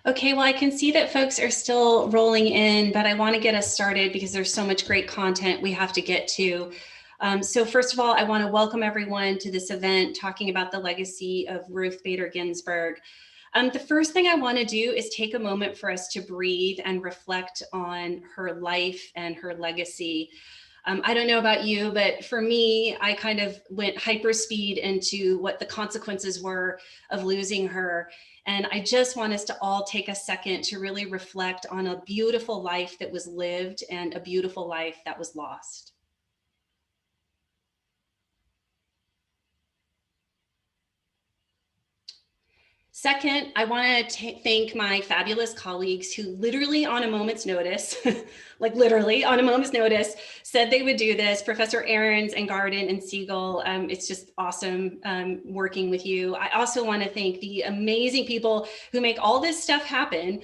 Okay, well, I can see that folks are still rolling in, but I want to get us started because there's so much great content we have to get to. So first of all, I want to welcome everyone to this event talking about the legacy of Ruth Bader Ginsburg. The first thing I want to do is take a moment for us to breathe and reflect on her life and her legacy. I don't know about you, but for me, I kind of went hyperspeed into what the consequences were of losing her. And I just want us to all take a second to really reflect on a beautiful life that was lived and a beautiful life that was lost. Second, I want to thank my fabulous colleagues who literally on a moment's notice, like literally on a moment's notice, said they would do this. Professor Ahrens and Garden and Siegel, it's just awesome working with you. I also want to thank the amazing people who make all this stuff happen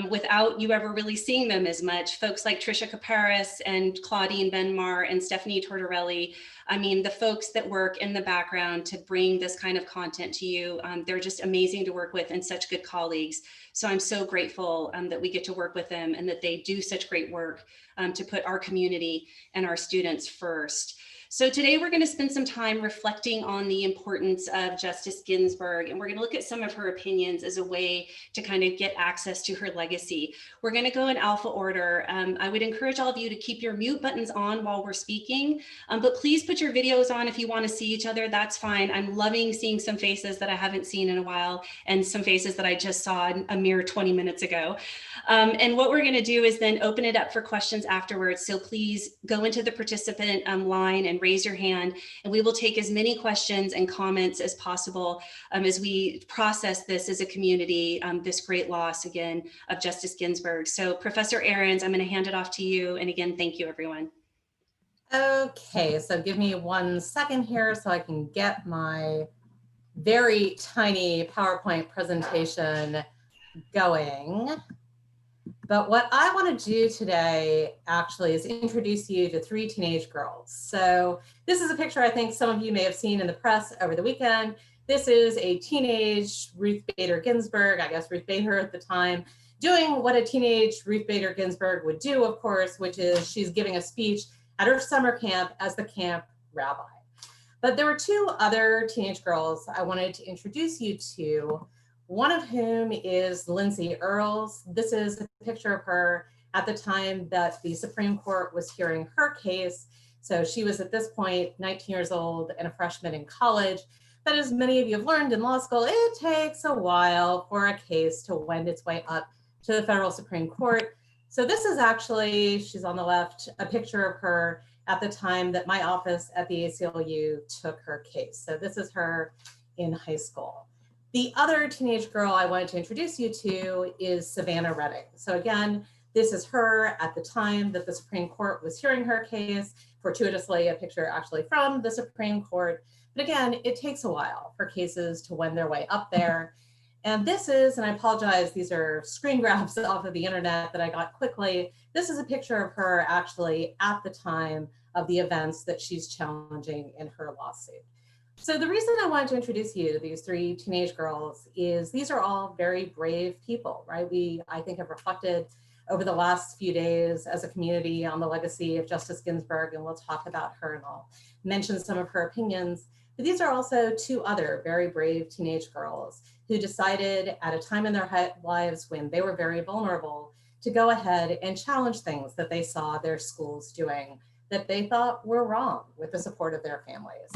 without you ever really seeing them as much. Folks like Trisha Caparis and Claudine Benmar and Stephanie Tortorelli. I mean, the folks that work in the background to bring this kind of content to you, they're just amazing to work with and such good colleagues. So I'm so grateful that we get to work with them and that they do such great work to put our community and our students first. So today we're going to spend some time reflecting on the importance of Justice Ginsburg, and we're going to look at some of her opinions as a way to kind of get access to her legacy. We're going to go in alpha order. I would encourage all of you to keep your mute buttons on while we're speaking, but please put your videos on if you want to see each other. That's fine. I'm loving seeing some faces that I haven't seen in a while and some faces that I just saw a mere 20 minutes ago. And what we're going to do is then open it up for questions afterwards. So please go into the participant line and raise your hand, and we will take as many questions and comments as possible as we process this as a community, this great loss again of Justice Ginsburg. So Professor Ahrens, I'm going to hand it off to you. And again, thank you, everyone. Okay, so give me 1 second here so I can get my very tiny PowerPoint presentation going. But what I want to do today actually is introduce you to 3 teenage girls. So this is a picture I think some of you may have seen in the press over the weekend. This is a teenage Ruth Bader Ginsburg, I guess Ruth Bader at the time, doing what a teenage Ruth Bader Ginsburg would do, of course, which is she's giving a speech at her summer camp as the camp rabbi. But there were 2 other teenage girls I wanted to introduce you to, one of whom is Lindsay Earls. This is a picture of her at the time that the Supreme Court was hearing her case. So she was at this point 19 years old and a freshman in college. But as many of you have learned in law school, it takes a while for a case to wend its way up to the federal Supreme Court. So this is actually, she's on the left, a picture of her at the time that my office at the ACLU took her case. So this is her in high school. The other teenage girl I wanted to introduce you to is Savannah Redding. So again, this is her at the time that the Supreme Court was hearing her case, fortuitously a picture actually from the Supreme Court. But again, it takes a while for cases to wend their way up there. And this is, and I apologize, these are screen grabs off of the internet that I got quickly. This is a picture of her actually at the time of the events that she's challenging in her lawsuit. So the reason I wanted to introduce you to these 3 teenage girls is these are all very brave people, right? We, I think, have reflected over the last few days as a community on the legacy of Justice Ginsburg, and we'll talk about her and I'll mention some of her opinions. But these are also 2 other very brave teenage girls who decided at a time in their lives when they were very vulnerable to go ahead and challenge things that they saw their schools doing that they thought were wrong with the support of their families.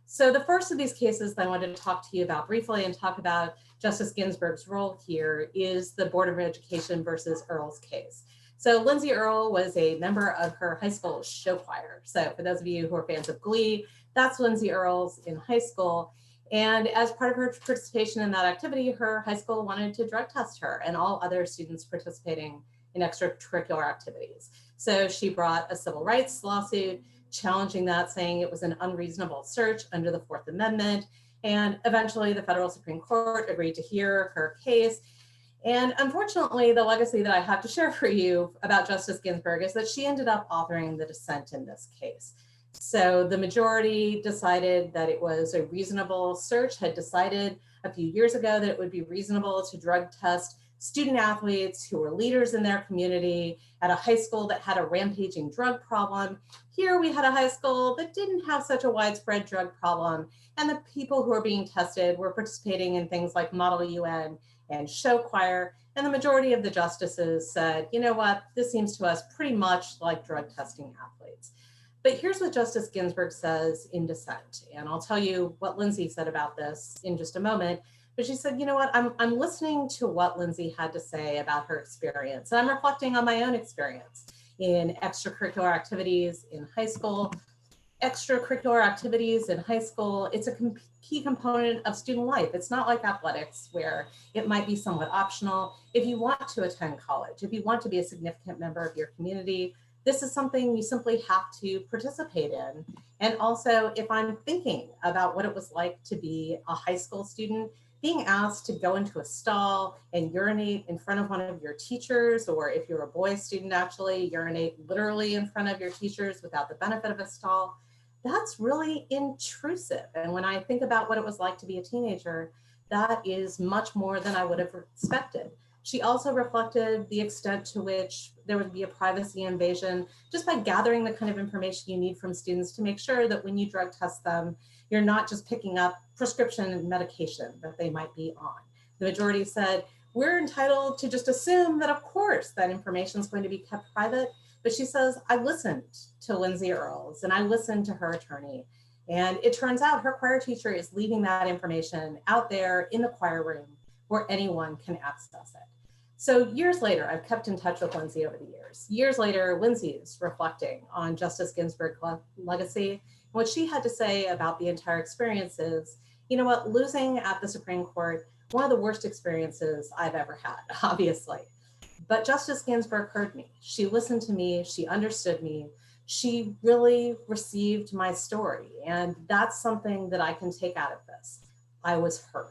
So the first of these cases that I wanted to talk to you about briefly and talk about Justice Ginsburg's role here is the Board of Education versus Earls case. So Lindsay Earl was a member of her high school show choir. So for those of you who are fans of Glee, that's Lindsay Earls in high school. And as part of her participation in that activity, her high school wanted to drug test her and all other students participating in extracurricular activities. So she brought a civil rights lawsuit challenging that, saying it was an unreasonable search under the 4th Amendment. And eventually the federal Supreme Court agreed to hear her case. And unfortunately, the legacy that I have to share for you about Justice Ginsburg is that she ended up authoring the dissent in this case. So the majority decided that it was a reasonable search, had decided a few years ago that it would be reasonable to drug test student athletes who were leaders in their community at a high school that had a rampaging drug problem. Here we had a high school that didn't have such a widespread drug problem, and the people who were being tested were participating in things like Model UN and show choir, and the majority of the justices said, you know what, this seems to us pretty much like drug testing athletes. But here's what Justice Ginsburg says in dissent, and I'll tell you what Lindsay said about this in just a moment. But she said, you know what, I'm listening to what Lindsay had to say about her experience, and I'm reflecting on my own experience in extracurricular activities in high school. Extracurricular activities in high school, it's a key component of student life. It's not like athletics where it might be somewhat optional. If you want to attend college, if you want to be a significant member of your community, this is something you simply have to participate in. And also, if I'm thinking about what it was like to be a high school student, being asked to go into a stall and urinate in front of one of your teachers, or if you're a boy student, actually urinate literally in front of your teachers without the benefit of a stall, that's really intrusive. And when I think about what it was like to be a teenager, that is much more than I would have expected. She also reflected the extent to which there would be a privacy invasion just by gathering the kind of information you need from students to make sure that when you drug test them, you're not just picking up prescription medication that they might be on. The majority said, we're entitled to just assume that, of course, that information is going to be kept private. But she says, I listened to Lindsay Earls and I listened to her attorney. And it turns out her choir teacher is leaving that information out there in the choir room where anyone can access it. So years later, I've kept in touch with Lindsay over the years. Years later, Lindsay is reflecting on Justice Ginsburg's legacy. And what she had to say about the entire experience is, you know what, losing at the Supreme Court, one of the worst experiences I've ever had, obviously. But Justice Ginsburg heard me. She listened to me. She understood me. She really received my story. And that's something that I can take out of this. I was heard.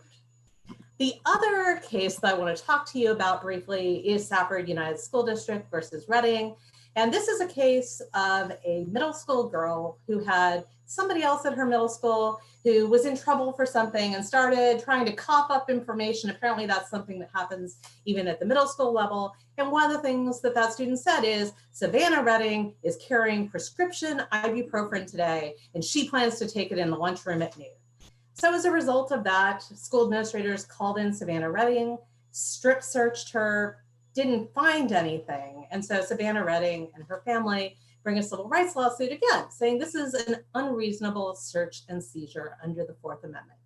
The other case that I want to talk to you about briefly is Safford United School District versus Reading. And this is a case of a middle school girl who had somebody else at her middle school who was in trouble for something and started trying to cough up information. Apparently that's something that happens even at the middle school level. And one of the things that that student said is, Savannah Reading is carrying prescription ibuprofen today, and she plans to take it in the lunchroom at noon. So as a result of that, school administrators called in Savannah Reading, strip searched her, didn't find anything. And so Savannah Reading and her family bring a civil rights lawsuit again, saying this is an unreasonable search and seizure under the Fourth Amendment.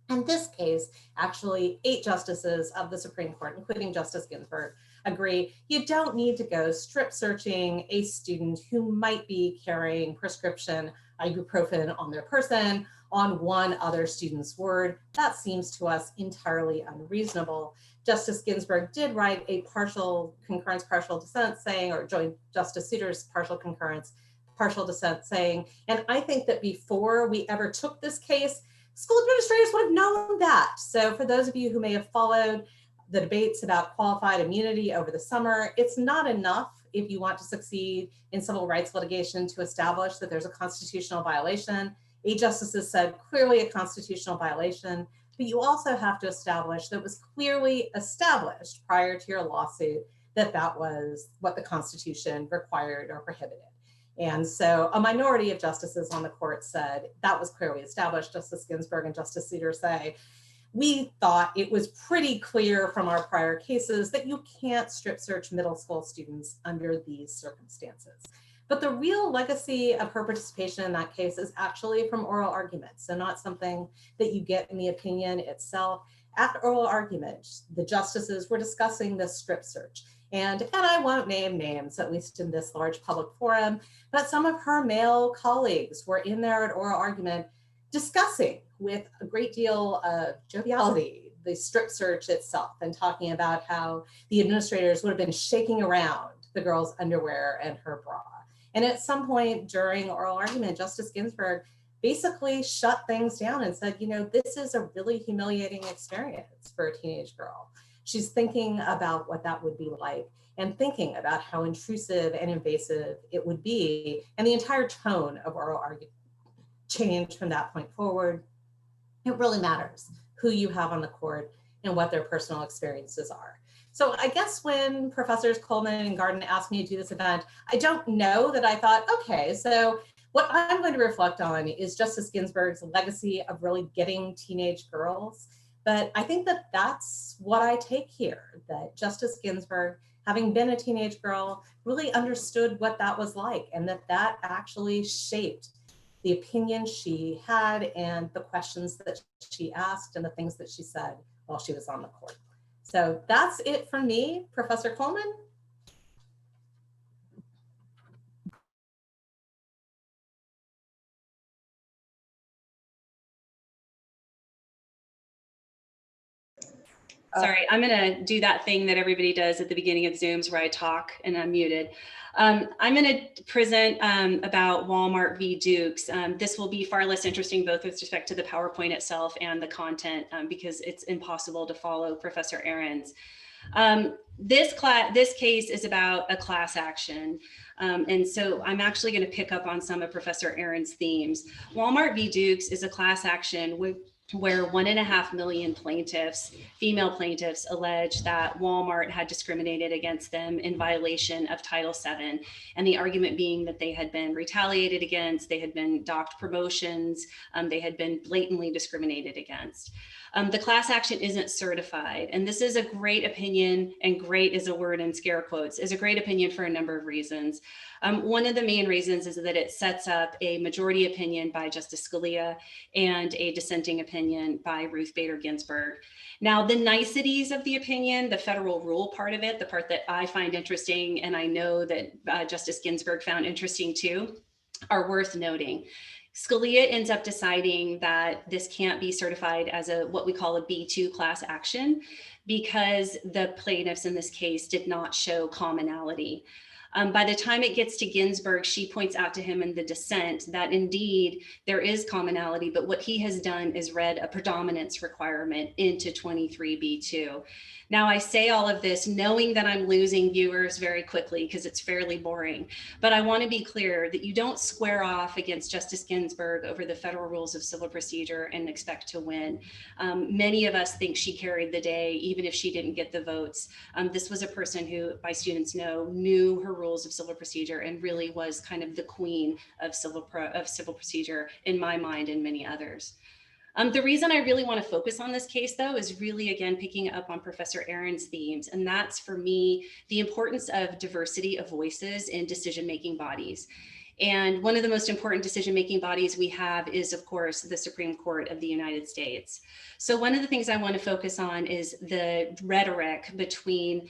In this case, actually 8 justices of the Supreme Court, including Justice Ginsburg, agree you don't need to go strip searching a student who might be carrying prescription ibuprofen on their person on one other student's word. That seems to us entirely unreasonable. Justice Ginsburg did write a partial concurrence, partial dissent saying, or joined Justice Souter's partial concurrence, partial dissent saying, and I think that before we ever took this case, school administrators would have known that. So for those of you who may have followed the debates about qualified immunity over the summer, it's not enough if you want to succeed in civil rights litigation to establish that there's a constitutional violation. 8 justices said clearly a constitutional violation, but you also have to establish that it was clearly established prior to your lawsuit that that was what the Constitution required or prohibited. And so a minority of justices on the court said that was clearly established. Justice Ginsburg and Justice Souter say, we thought it was pretty clear from our prior cases that you can't strip search middle school students under these circumstances. But the real legacy of her participation in that case is actually from oral arguments, so not something that you get in the opinion itself. At oral argument, the justices were discussing this strip search. And I won't name names, at least in this large public forum, but some of her male colleagues were in there at oral argument discussing with a great deal of joviality the strip search itself and talking about how the administrators would have been shaking around the girl's underwear and her bra. And at some point during oral argument, Justice Ginsburg basically shut things down and said, you know, this is a really humiliating experience for a teenage girl. She's thinking about what that would be like and thinking about how intrusive and invasive it would be. And the entire tone of oral argument changed from that point forward. It really matters who you have on the court and what their personal experiences are. So I guess when Professors Coleman and Garden asked me to do this event, I don't know that I thought, okay, so what I'm going to reflect on is Justice Ginsburg's legacy of really getting teenage girls. But I think that that's what I take here, that Justice Ginsburg, having been a teenage girl, really understood what that was like, and that that actually shaped the opinion she had and the questions that she asked and the things that she said while she was on the court. So that's it from me, Professor Coleman. Sorry, I'm going to do that thing that everybody does at the beginning of Zooms where I talk and I'm muted. I'm going to present about Walmart v. Dukes. This will be far less interesting, both with respect to the PowerPoint itself and the content, because it's impossible to follow Professor Ahrens. This case is about a class action. And so I'm actually going to pick up on some of Professor Ahrens' themes. Walmart v. Dukes is a class action where 1.5 million plaintiffs, female plaintiffs, allege that Walmart had discriminated against them in violation of Title VII. And the argument being that they had been retaliated against, they had been docked promotions, they had been blatantly discriminated against. The class action isn't certified. And this is a great opinion, and great is a word in scare quotes, is a great opinion for a number of reasons. One of the main reasons is that it sets up a majority opinion by Justice Scalia and a dissenting opinion by Ruth Bader Ginsburg. Now, the niceties of the opinion, the federal rule part of it, the part that I find interesting, and I know that Justice Ginsburg found interesting too, are worth noting. Scalia ends up deciding that this can't be certified as what we call a B2 class action because the plaintiffs in this case did not show commonality. By the time it gets to Ginsburg, she points out to him in the dissent that indeed there is commonality, but what he has done is read a predominance requirement into 23B2. Now, I say all of this knowing that I'm losing viewers very quickly because it's fairly boring, but I want to be clear that you don't square off against Justice Ginsburg over the federal rules of civil procedure and expect to win. Many of us think she carried the day, even if she didn't get the votes. This was a person who, my students know, knew her rules of civil procedure and really was kind of the queen of civil procedure in my mind and many others. The reason I really want to focus on this case, though, is really, again, picking up on Professor Ahrens' themes. And that's, for me, the importance of diversity of voices in decision-making bodies. And one of the most important decision-making bodies we have is, of course, the Supreme Court of the United States. So one of the things I want to focus on is the rhetoric between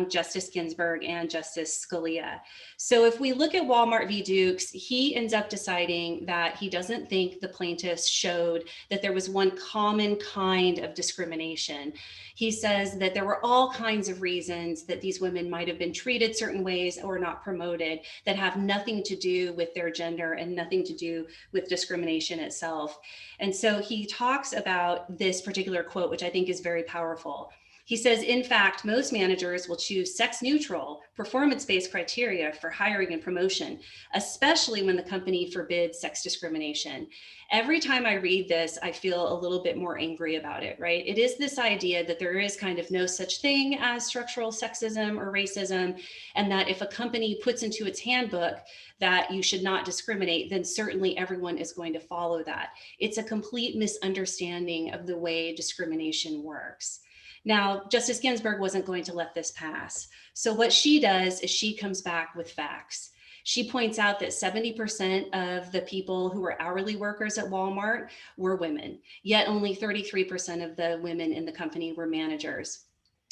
Justice Ginsburg and Justice Scalia. So if we look at Walmart v. Dukes, he ends up deciding that he doesn't think the plaintiffs showed that there was one common kind of discrimination. He says that there were all kinds of reasons that these women might have been treated certain ways or not promoted that have nothing to do with their gender and nothing to do with discrimination itself. And so he talks about this particular quote, which I think is very powerful. He says, in fact, most managers will choose sex-neutral, performance-based criteria for hiring and promotion, especially when the company forbids sex discrimination. Every time I read this, I feel a little bit more angry about it, right? It is this idea that there is kind of no such thing as structural sexism or racism, and that if a company puts into its handbook that you should not discriminate, then certainly everyone is going to follow that. It's a complete misunderstanding of the way discrimination works. Now, Justice Ginsburg wasn't going to let this pass. So what she does is she comes back with facts. She points out that 70% of the people who were hourly workers at Walmart were women, yet only 33% of the women in the company were managers.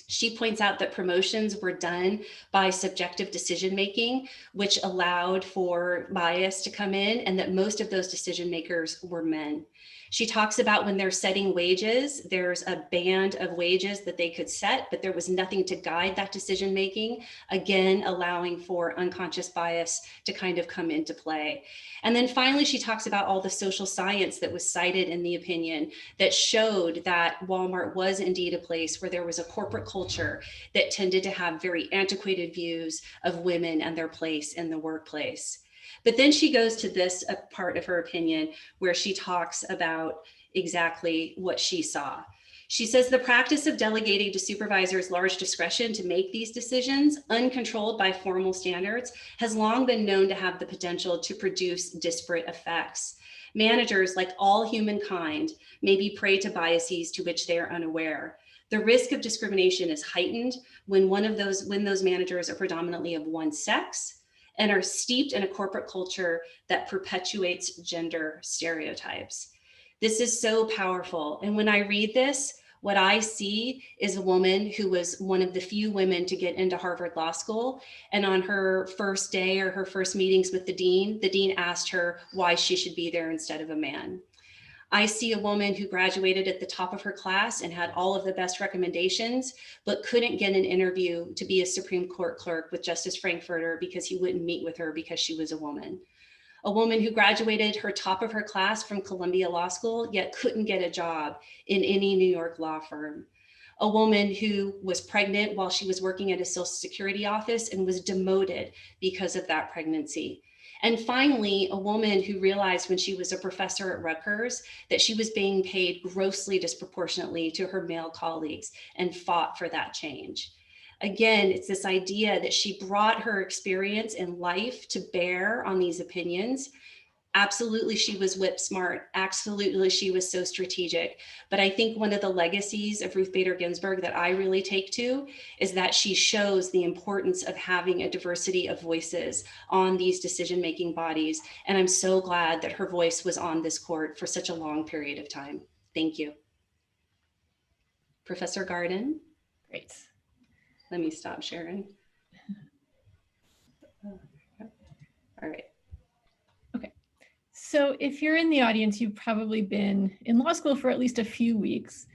She points out that promotions were done by subjective decision-making, which allowed for bias to come in, and that most of those decision makers were men. She talks about when they're setting wages, there's a band of wages that they could set, but there was nothing to guide that decision-making, again, allowing for unconscious bias to kind of come into play. And then finally, she talks about all the social science that was cited in the opinion that showed that Walmart was indeed a place where there was a corporate culture that tended to have very antiquated views of women and their place in the workplace. But then she goes to this part of her opinion where she talks about exactly what she saw. She says the practice of delegating to supervisors large discretion to make these decisions, uncontrolled by formal standards, has long been known to have the potential to produce disparate effects. Managers, like all humankind, may be prey to biases to which they are unaware. The risk of discrimination is heightened when those managers are predominantly of one sex and are steeped in a corporate culture that perpetuates gender stereotypes. This is so powerful. And when I read this, what I see is a woman who was one of the few women to get into Harvard Law School. And on her first day or her first meetings with the dean asked her why she should be there instead of a man. I see a woman who graduated at the top of her class and had all of the best recommendations, but couldn't get an interview to be a Supreme Court clerk with Justice Frankfurter because he wouldn't meet with her because she was a woman. A woman who graduated her top of her class from Columbia Law School, yet couldn't get a job in any New York law firm. A woman who was pregnant while she was working at a Social Security office and was demoted because of that pregnancy. And finally, a woman who realized when she was a professor at Rutgers that she was being paid grossly disproportionately to her male colleagues and fought for that change. Again, it's this idea that she brought her experience in life to bear on these opinions. Absolutely, she was whip smart. Absolutely, she was so strategic. But I think one of the legacies of Ruth Bader Ginsburg that I really take to is that she shows the importance of having a diversity of voices on these decision-making bodies. And I'm so glad that her voice was on this court for such a long period of time. Thank you. Professor Garden. Great. Let me stop sharing. All right. Okay. So if you're in the audience, you've probably been in law school for at least a few weeks.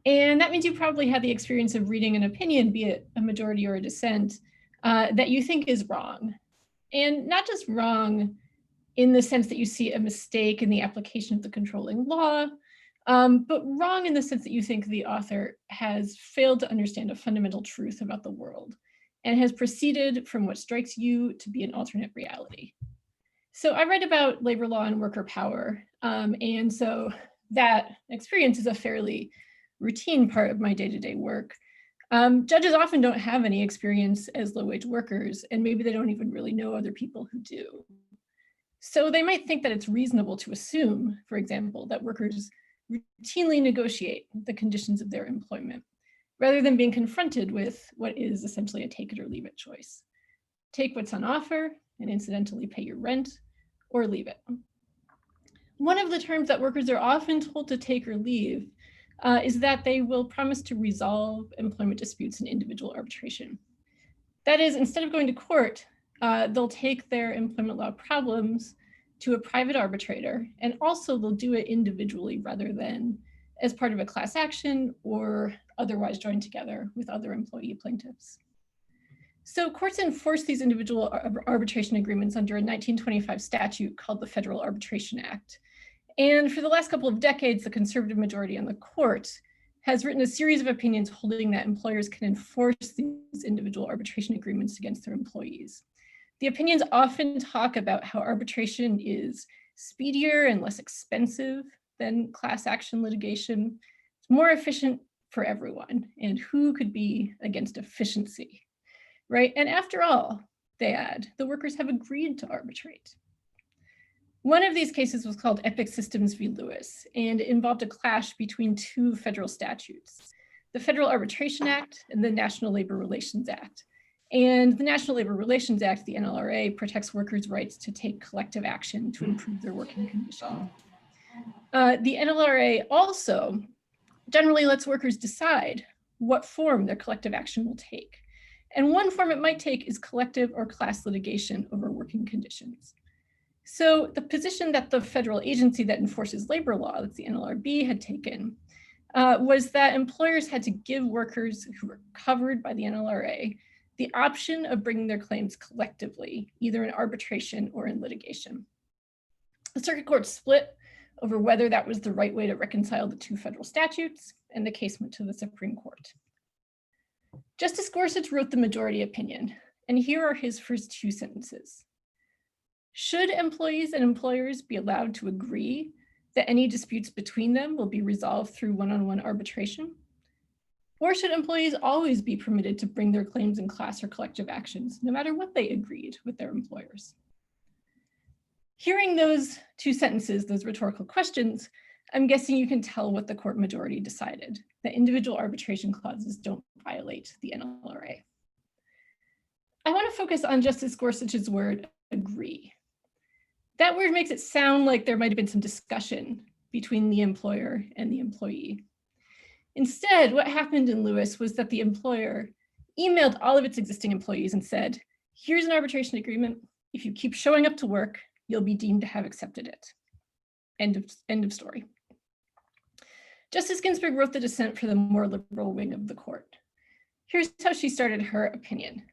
And that means you probably had the experience of reading an opinion, be it a majority or a dissent, that you think is wrong. And not just wrong in the sense that you see a mistake in the application of the controlling law, but wrong in the sense that you think the author has failed to understand a fundamental truth about the world and has proceeded from what strikes you to be an alternate reality. So I read about labor law and worker power, and so that experience is a fairly routine part of my day-to-day work. Judges often don't have any experience as low-wage workers, and maybe they don't even really know other people who do. So they might think that it's reasonable to assume, for example, that workers routinely negotiate the conditions of their employment, rather than being confronted with what is essentially a take it or leave it choice. Take what's on offer and incidentally pay your rent, or leave it. One of the terms that workers are often told to take or leave is that they will promise to resolve employment disputes in individual arbitration. That is, instead of going to court, they'll take their employment law problems to a private arbitrator, and also they'll do it individually rather than as part of a class action or otherwise joined together with other employee plaintiffs. So courts enforce these individual arbitration agreements under a 1925 statute called the Federal Arbitration Act. And for the last couple of decades, the conservative majority on the court has written a series of opinions holding that employers can enforce these individual arbitration agreements against their employees. The opinions often talk about how arbitration is speedier and less expensive than class action litigation. It's more efficient for everyone, and who could be against efficiency, right? And after all, they add, the workers have agreed to arbitrate. One of these cases was called Epic Systems v. Lewis, and it involved a clash between two federal statutes, the Federal Arbitration Act and the National Labor Relations Act. And the National Labor Relations Act, the NLRA, protects workers' rights to take collective action to improve their working conditions. The NLRA also generally lets workers decide what form their collective action will take. And one form it might take is collective or class litigation over working conditions. So the position that the federal agency that enforces labor law, that's the NLRB, had taken was that employers had to give workers who were covered by the NLRA the option of bringing their claims collectively, either in arbitration or in litigation. The circuit court split over whether that was the right way to reconcile the two federal statutes, and the case went to the Supreme Court. Justice Gorsuch wrote the majority opinion, and here are his first two sentences. Should employees and employers be allowed to agree that any disputes between them will be resolved through one-on-one arbitration? Or should employees always be permitted to bring their claims in class or collective actions, no matter what they agreed with their employers? Hearing those two sentences, those rhetorical questions, I'm guessing you can tell what the court majority decided, that individual arbitration clauses don't violate the NLRA. I want to focus on Justice Gorsuch's word, agree. That word makes it sound like there might have been some discussion between the employer and the employee. Instead, what happened in Lewis was that the employer emailed all of its existing employees and said, here's an arbitration agreement. If you keep showing up to work, you'll be deemed to have accepted it. End of story. Justice Ginsburg wrote the dissent for the more liberal wing of the court. Here's how she started her opinion.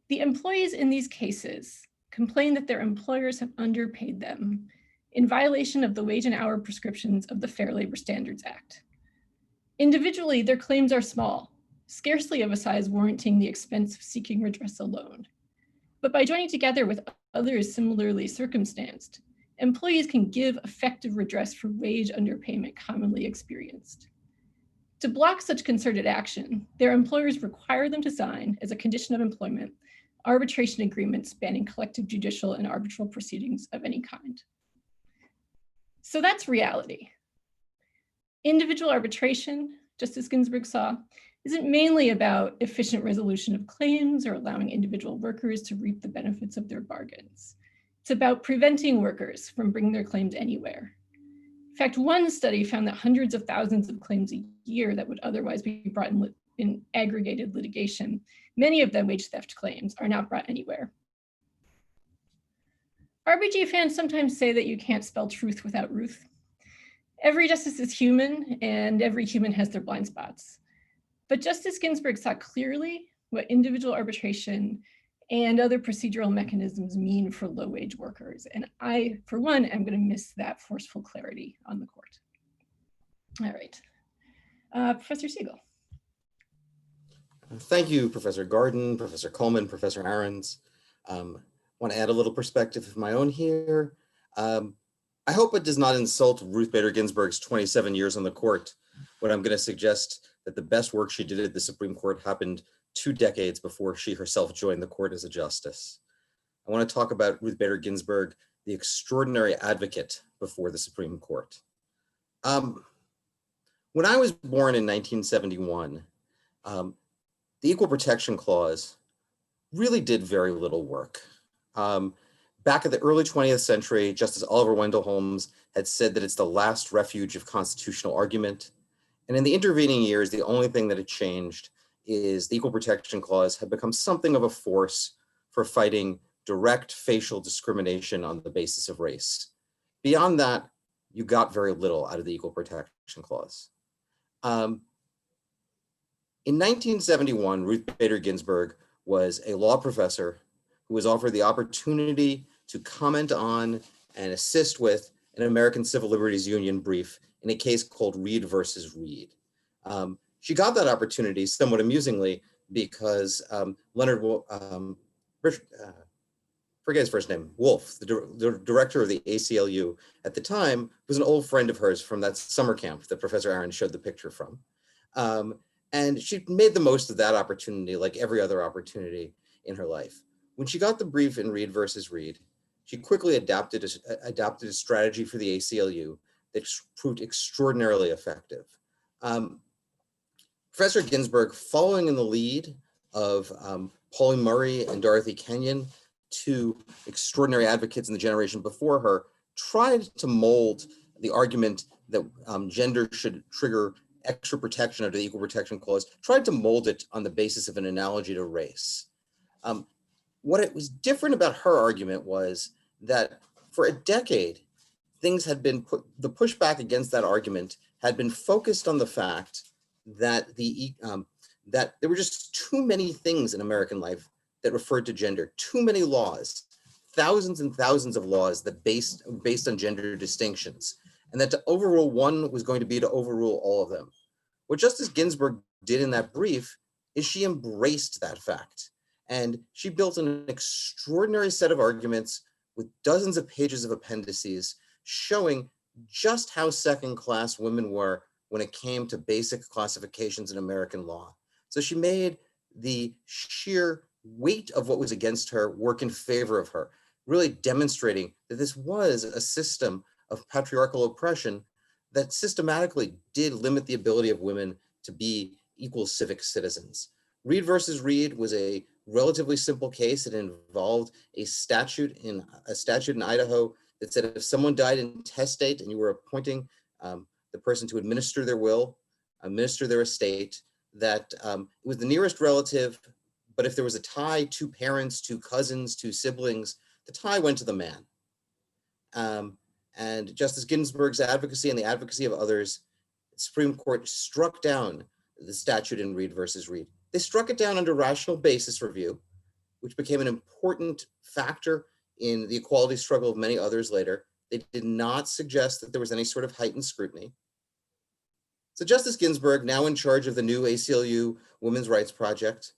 The employees in these cases complain that their employers have underpaid them in violation of the wage and hour prescriptions of the Fair Labor Standards Act. Individually, their claims are small, scarcely of a size warranting the expense of seeking redress alone. But by joining together with others similarly circumstanced, employees can give effective redress for wage underpayment commonly experienced. To block such concerted action, their employers require them to sign, as a condition of employment, arbitration agreements spanning collective judicial and arbitral proceedings of any kind. So that's reality. Individual arbitration, Justice Ginsburg saw, isn't mainly about efficient resolution of claims or allowing individual workers to reap the benefits of their bargains. It's about preventing workers from bringing their claims anywhere. In fact, one study found that hundreds of thousands of claims a year that would otherwise be brought in aggregated litigation, many of them wage theft claims, are not brought anywhere. RBG fans sometimes say that you can't spell truth without Ruth. Every justice is human, and every human has their blind spots. But Justice Ginsburg saw clearly what individual arbitration and other procedural mechanisms mean for low-wage workers. And I, for one, am going to miss that forceful clarity on the court. All right, Professor Siegel. Thank you, Professor Garden, Professor Coleman, Professor Ahrens. Want to add a little perspective of my own here. I hope it does not insult Ruth Bader Ginsburg's 27 years on the court when I'm going to suggest that the best work she did at the Supreme Court happened 2 decades before she herself joined the court as a justice. I want to talk about Ruth Bader Ginsburg, the extraordinary advocate before the Supreme Court. When I was born in 1971, the Equal Protection Clause really did very little work. Back in the early 20th century, Justice Oliver Wendell Holmes had said that it's the last refuge of constitutional argument. And in the intervening years, the only thing that had changed is the Equal Protection Clause had become something of a force for fighting direct facial discrimination on the basis of race. Beyond that, you got very little out of the Equal Protection Clause. In 1971, Ruth Bader Ginsburg was a law professor who was offered the opportunity to comment on and assist with an American Civil Liberties Union brief in a case called Reed versus Reed. She got that opportunity somewhat amusingly because Leonard, forget his first name, Wolf, the director of the ACLU at the time, was an old friend of hers from that summer camp that Professor Ahrens showed the picture from. And she made the most of that opportunity like every other opportunity in her life. When she got the brief in Reed versus Reed, she quickly adopted a strategy for the ACLU that proved extraordinarily effective. Professor Ginsburg, following in the lead of Pauline Murray and Dorothy Kenyon, 2 extraordinary advocates in the generation before her, tried to mold the argument that gender should trigger extra protection under the Equal Protection Clause, tried to mold it on the basis of an analogy to race. What it was different about her argument was that for a decade, things had been the pushback against that argument had been focused on the fact that that there were just too many things in American life that referred to gender, too many laws, thousands and thousands of laws that based on gender distinctions, and that to overrule one was going to be to overrule all of them. What Justice Ginsburg did in that brief is she embraced that fact. And she built an extraordinary set of arguments with dozens of pages of appendices showing just how second-class women were when it came to basic classifications in American law. So she made the sheer weight of what was against her work in favor of her, really demonstrating that this was a system of patriarchal oppression that systematically did limit the ability of women to be equal civic citizens. Reed versus Reed was a relatively simple case. It involved a statute in Idaho that said if someone died intestate and you were appointing the person to administer their will, administer their estate, that it was the nearest relative, but if there was a tie, two parents, two cousins, two siblings, the tie went to the man. And Justice Ginsburg's advocacy and the advocacy of others, the Supreme Court struck down the statute in Reed versus Reed. They struck it down under rational basis review, which became an important factor in the equality struggle of many others later. They did not suggest that there was any sort of heightened scrutiny. So Justice Ginsburg, now in charge of the new ACLU Women's Rights Project,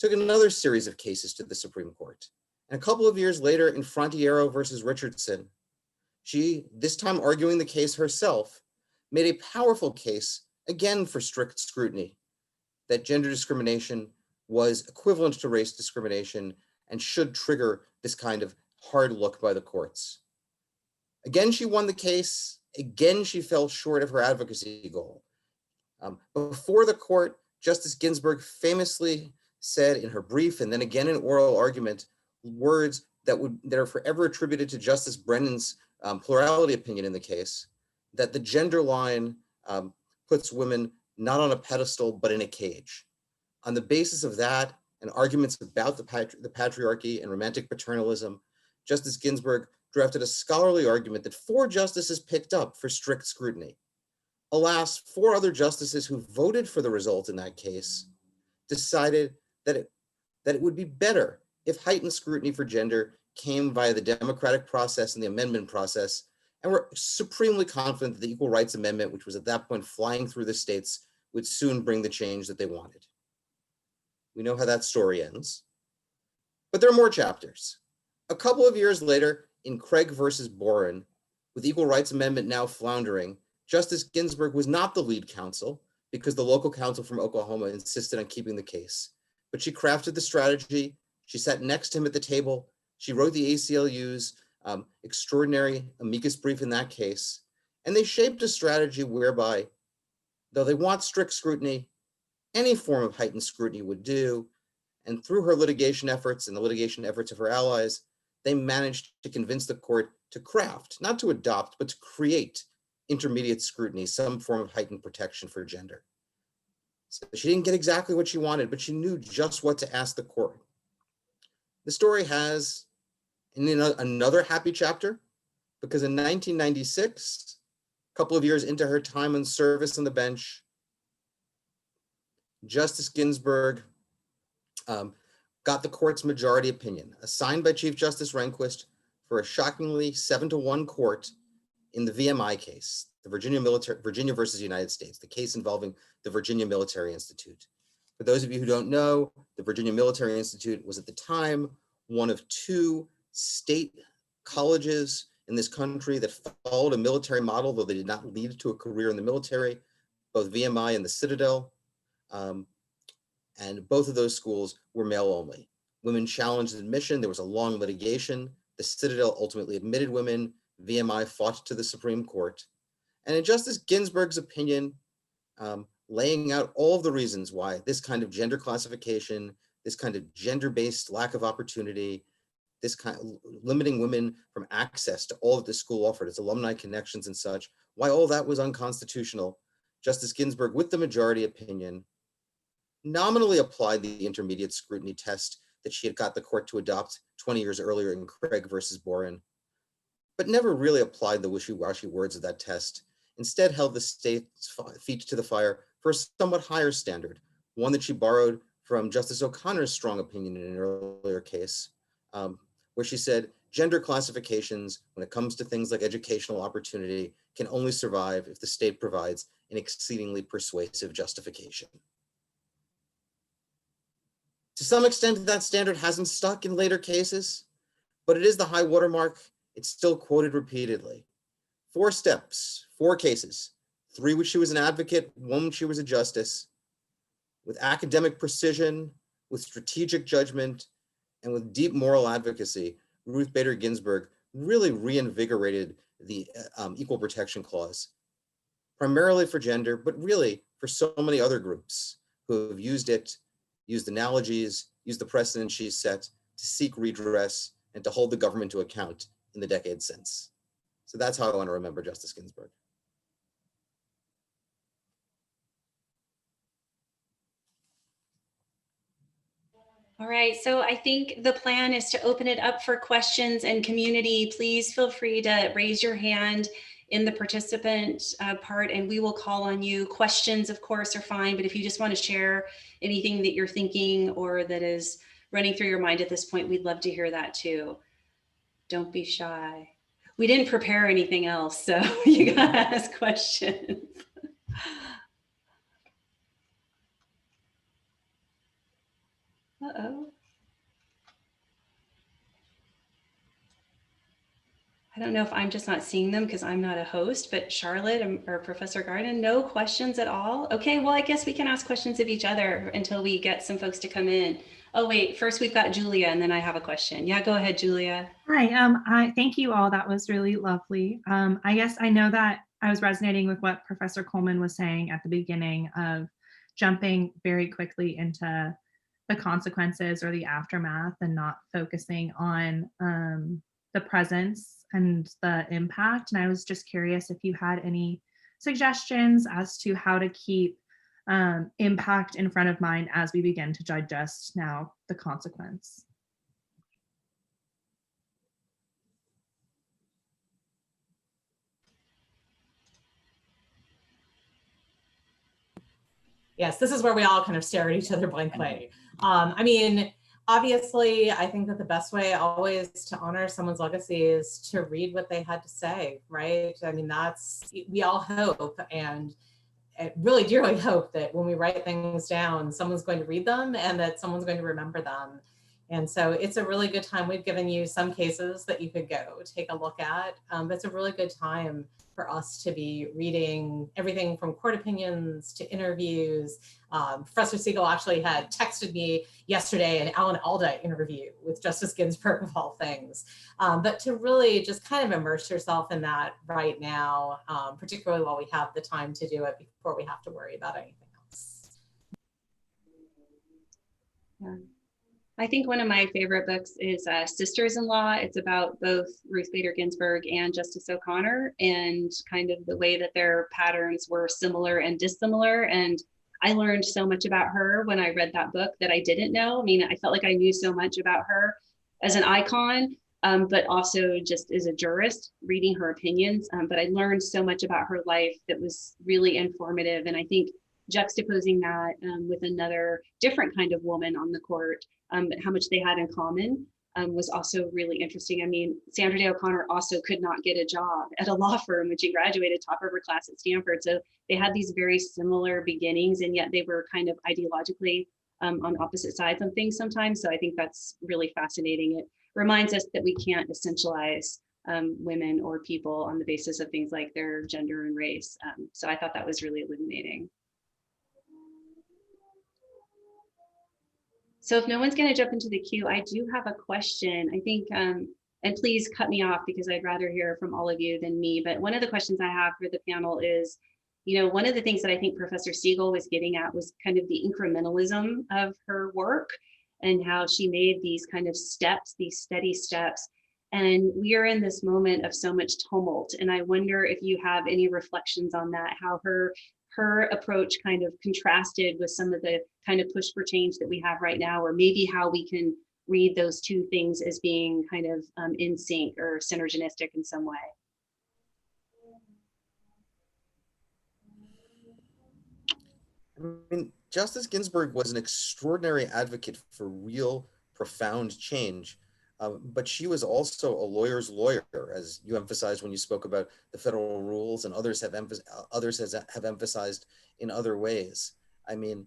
took another series of cases to the Supreme Court. And a couple of years later in Frontiero versus Richardson, she, this time arguing the case herself, made a powerful case, again for strict scrutiny, that gender discrimination was equivalent to race discrimination and should trigger this kind of hard look by the courts. Again, she won the case. Again, she fell short of her advocacy goal. Before the court, Justice Ginsburg famously said in her brief and then again in oral argument, words that are forever attributed to Justice Brennan's plurality opinion in the case, that the gender line puts women not on a pedestal, but in a cage. On the basis of that and arguments about the patriarchy and romantic paternalism, Justice Ginsburg drafted a scholarly argument that 4 justices picked up for strict scrutiny. Alas, 4 other justices who voted for the result in that case decided that it would be better if heightened scrutiny for gender came via the democratic process and the amendment process, and were supremely confident that the Equal Rights Amendment, which was at that point flying through the states, would soon bring the change that they wanted. We know how that story ends. But there are more chapters. A couple of years later, in Craig versus Boren, with the Equal Rights Amendment now floundering, Justice Ginsburg was not the lead counsel because the local counsel from Oklahoma insisted on keeping the case. But she crafted the strategy. She sat next to him at the table. She wrote the ACLU's extraordinary amicus brief in that case. And they shaped a strategy whereby, though they want strict scrutiny, any form of heightened scrutiny would do. And through her litigation efforts and the litigation efforts of her allies, they managed to convince the court to craft, not to adopt, but to create intermediate scrutiny, some form of heightened protection for gender. So she didn't get exactly what she wanted, but she knew just what to ask the court. The story has another happy chapter, because in 1996, a couple of years into her time in service on the bench, Justice Ginsburg got the court's majority opinion, assigned by Chief Justice Rehnquist for a shockingly 7-1 court in the VMI case, the Virginia versus United States, the case involving the Virginia Military Institute. For those of you who don't know, the Virginia Military Institute was at the time one of 2 state colleges in this country that followed a military model, though they did not lead to a career in the military, both VMI and the Citadel. And both of those schools were male only. Women challenged admission. There was a long litigation. The Citadel ultimately admitted women. VMI fought to the Supreme Court. And in Justice Ginsburg's opinion, laying out all of the reasons why this kind of gender classification, this kind of gender-based lack of opportunity, this kind of limiting women from access to all that the school offered, its alumni connections and such, why all that was unconstitutional, Justice Ginsburg, with the majority opinion, nominally applied the intermediate scrutiny test that she had got the court to adopt 20 years earlier in Craig versus Boren, but never really applied the wishy-washy words of that test. Instead held the state's feet to the fire for a somewhat higher standard, one that she borrowed from Justice O'Connor's strong opinion in an earlier case, where she said, gender classifications, when it comes to things like educational opportunity, can only survive if the state provides an exceedingly persuasive justification. To some extent, that standard hasn't stuck in later cases, but it is the high watermark. It's still quoted repeatedly. 4 steps, 4 cases, 3 which she was an advocate, 1 which she was a justice, with academic precision, with strategic judgment, and with deep moral advocacy. Ruth Bader Ginsburg really reinvigorated the Equal Protection Clause, primarily for gender, but really for so many other groups who have used it, used analogies, used the precedent she set to seek redress and to hold the government to account in the decades since. So that's how I want to remember Justice Ginsburg. All right, so I think the plan is to open it up for questions and community. Please feel free to raise your hand in the participant part and we will call on you. Questions, of course, are fine, but if you just want to share anything that you're thinking or that is running through your mind at this point, we'd love to hear that too. Don't be shy. We didn't prepare anything else, so you gotta ask questions. Uh-oh. I don't know if I'm just not seeing them because I'm not a host, but Charlotte or Professor Garden, no questions at all? Okay, well, I guess we can ask questions of each other until we get some folks to come in. Oh, wait, first we've got Julia and then I have a question. Yeah, go ahead, Julia. Hi, I thank you all. That was really lovely. I guess I know that I was resonating with what Professor Coleman was saying at the beginning of jumping very quickly into the consequences or the aftermath and not focusing on the presence and the impact. And I was just curious if you had any suggestions as to how to keep impact in front of mind as we begin to digest now the consequence. Yes, this is where we all kind of stare at each other blankly. I mean, obviously, I think that the best way always to honor someone's legacy is to read what they had to say, right? I mean, we all hope and really dearly hope that when we write things down, someone's going to read them and that someone's going to remember them. And so it's a really good time. We've given you some cases that you could go take a look at. But it's a really good time for us to be reading everything from court opinions to interviews. Professor Siegel actually had texted me yesterday an Alan Alda interview with Justice Ginsburg of all things. But to really just kind of immerse yourself in that right now, particularly while we have the time to do it before we have to worry about anything else. Yeah. I think one of my favorite books is Sisters-in-Law. It's about both Ruth Bader Ginsburg and Justice O'Connor and kind of the way that their patterns were similar and dissimilar. And I learned so much about her when I read that book that I didn't know. I mean, I felt like I knew so much about her as an icon, but also just as a jurist, reading her opinions. But I learned so much about her life that was really informative. And I think juxtaposing that with another different kind of woman on the court, but how much they had in common was also really interesting. I mean, Sandra Day O'Connor also could not get a job at a law firm when she graduated, top of her class at Stanford. So they had these very similar beginnings, and yet they were kind of ideologically on opposite sides on things sometimes. So I think that's really fascinating. It reminds us that we can't essentialize women or people on the basis of things like their gender and race. So I thought that was really illuminating. So if no one's going to jump into the queue, I do have a question. I think, and please cut me off because I'd rather hear from all of you than me. But one of the questions I have for the panel is, you know, one of the things that I think Professor Siegel was getting at was kind of the incrementalism of her work and how she made these kind of steps, these steady steps. And we are in this moment of so much tumult. And I wonder if you have any reflections on that, how her approach kind of contrasted with some of the kind of push for change that we have right now, or maybe how we can read those two things as being kind of in sync or synergistic in some way. I mean, Justice Ginsburg was an extraordinary advocate for real, profound change, but she was also a lawyer's lawyer, as you emphasized when you spoke about the federal rules, and others have emphasized in other ways. I mean,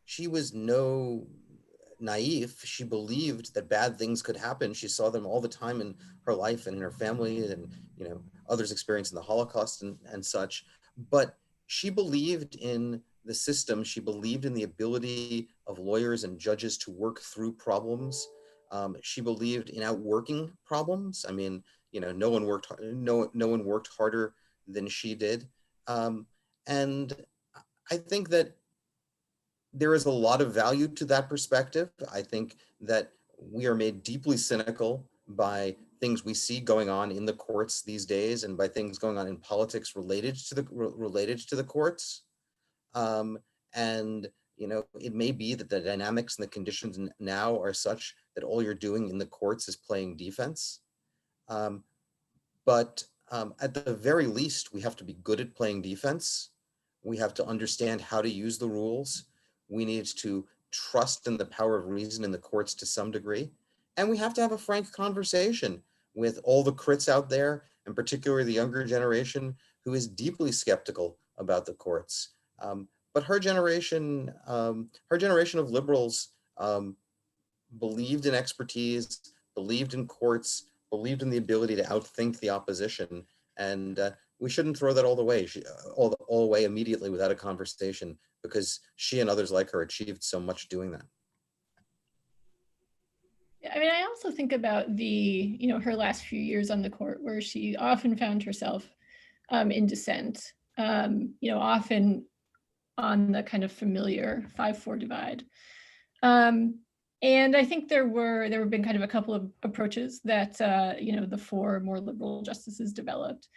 she was no naive. She believed that bad things could happen. She saw them all the time in her life and in her family, and others experiencing the Holocaust and such. But she believed in the system. She believed in the ability of lawyers and judges to work through problems. She believed in outworking problems. I mean, you know, no one worked harder than she did. And I think that there is a lot of value to that perspective. I think that we are made deeply cynical by things we see going on in the courts these days, and by things going on in politics related to the courts. And you know, it may be that the dynamics and the conditions now are such that all you're doing in the courts is playing defense. But at the very least, we have to be good at playing defense. We have to understand how to use the rules. We need to trust in the power of reason in the courts to some degree. And we have to have a frank conversation with all the crits out there, and particularly the younger generation who is deeply skeptical about the courts. But her generation of liberals believed in expertise, believed in courts, believed in the ability to outthink the opposition. And we shouldn't throw that all away immediately without a conversation, because she and others like her achieved so much doing that. I mean, I also think about the, you know, her last few years on the court, where she often found herself in dissent, you know, often on the kind of familiar 5-4 divide. And I think there have been kind of a couple of approaches that, you know, the 4 more liberal justices developed.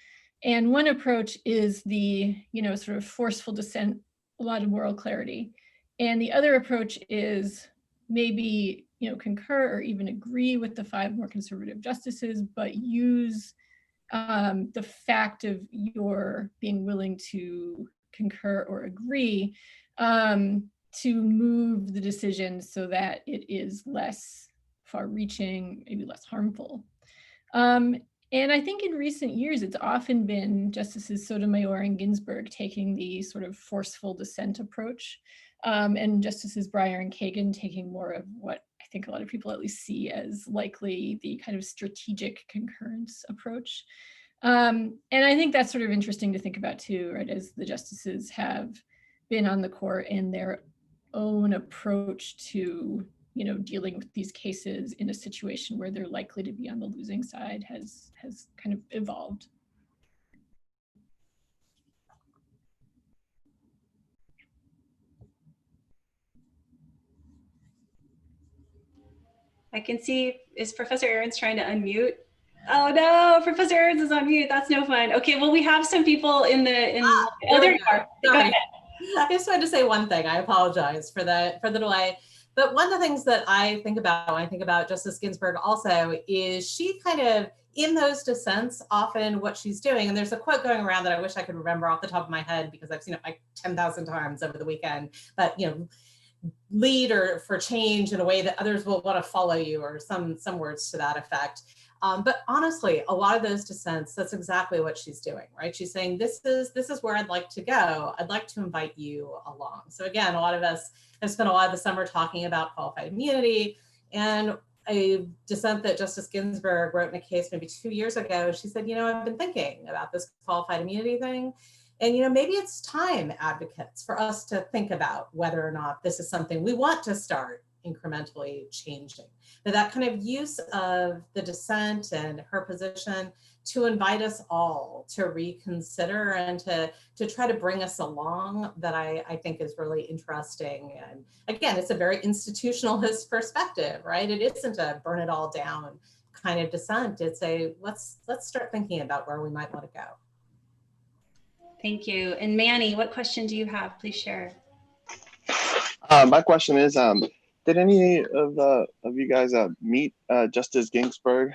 And one approach is the, you know, sort of forceful dissent, a lot of moral clarity. And the other approach is maybe, you know, concur or even agree with the 5 more conservative justices, but use the fact of your being willing to concur or agree to move the decision so that it is less far-reaching, maybe less harmful. And I think in recent years, it's often been Justices Sotomayor and Ginsburg taking the sort of forceful dissent approach, and Justices Breyer and Kagan taking more of what I think a lot of people at least see as likely the kind of strategic concurrence approach. And I think that's sort of interesting to think about too, right, as the justices have been on the court and their own approach to, you know, dealing with these cases in a situation where they're likely to be on the losing side has kind of evolved. I can see, is Professor Ahrens trying to unmute? Oh no, Professor Ahrens is on mute. That's no fun. Okay, well, we have some people in the there you are. Sorry. I just wanted to say one thing. I apologize for the delay. But one of the things that I think about when I think about Justice Ginsburg also is she kind of, in those dissents, often what she's doing, and there's a quote going around that I wish I could remember off the top of my head because I've seen it like 10,000 times over the weekend, but you know, lead or for change in a way that others will want to follow you, or some words to that effect. But honestly, a lot of those dissents, that's exactly what she's doing, right? She's saying, this is where I'd like to go. I'd like to invite you along. So again, a lot of us have spent a lot of the summer talking about qualified immunity, and a dissent that Justice Ginsburg wrote in a case maybe 2 years ago, she said, you know, I've been thinking about this qualified immunity thing. And, you know, maybe it's time, advocates, for us to think about whether or not this is something we want to start incrementally changing. That kind of use of the dissent and her position to invite us all to reconsider and to try to bring us along, that I think is really interesting. And again, it's a very institutionalist perspective, right? It isn't a burn it all down kind of dissent. It's a let's start thinking about where we might want to go. Thank you. And Manny, what question do you have? Please share. My question is, did any of you guys meet Justice Ginsburg?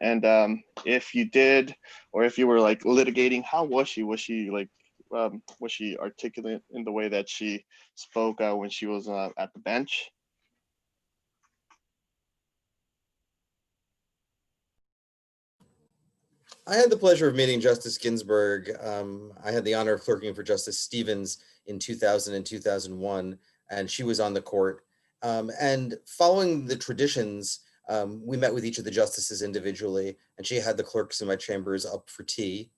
And if you did, or if you were like litigating, how was she? Was she like, was she articulate in the way that she spoke when she was at the bench? I had the pleasure of meeting Justice Ginsburg. I had the honor of clerking for Justice Stevens in 2000 and 2001, and she was on the court. And following the traditions we met with each of the justices individually, and she had the clerks in my chambers up for tea.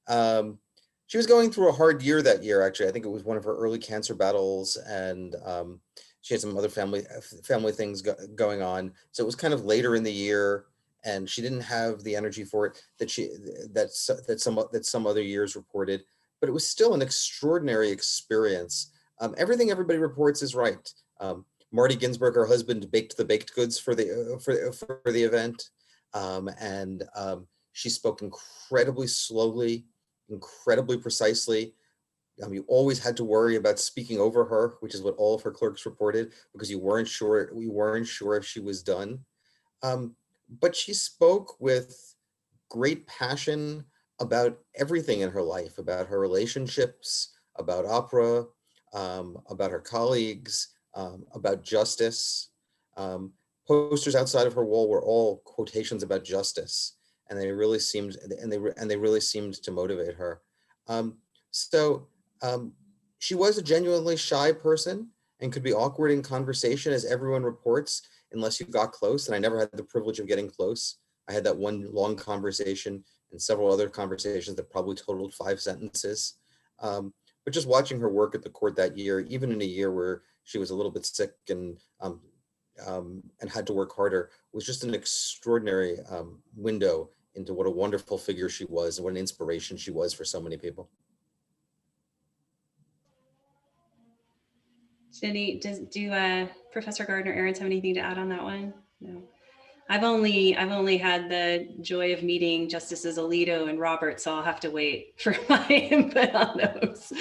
She was going through a hard year that year, actually. I think it was one of her early cancer battles, and she had some other family things going on. So it was kind of later in the year, and she didn't have the energy for it that some other years reported. But it was still an extraordinary experience. Everything everybody reports is right. Marty Ginsburg, her husband, baked the baked goods for the event, and she spoke incredibly slowly, incredibly precisely. You always had to worry about speaking over her, which is what all of her clerks reported, because we weren't sure if she was done. But she spoke with great passion about everything in her life, about her relationships, about opera, about her colleagues, about justice. Posters outside of her wall were all quotations about justice, and they really seemed to motivate her. She was a genuinely shy person and could be awkward in conversation, as everyone reports, unless you got close. And I never had the privilege of getting close. I had that one long conversation and several other conversations that probably totaled 5 sentences. But just watching her work at the court that year, even in a year where she was a little bit sick and had to work harder, was just an extraordinary window into what a wonderful figure she was and what an inspiration she was for so many people. Jenny, do Professor Gardner Ahrens have anything to add on that one? No. I've only had the joy of meeting Justices Alito and Roberts, so I'll have to wait for my input on those.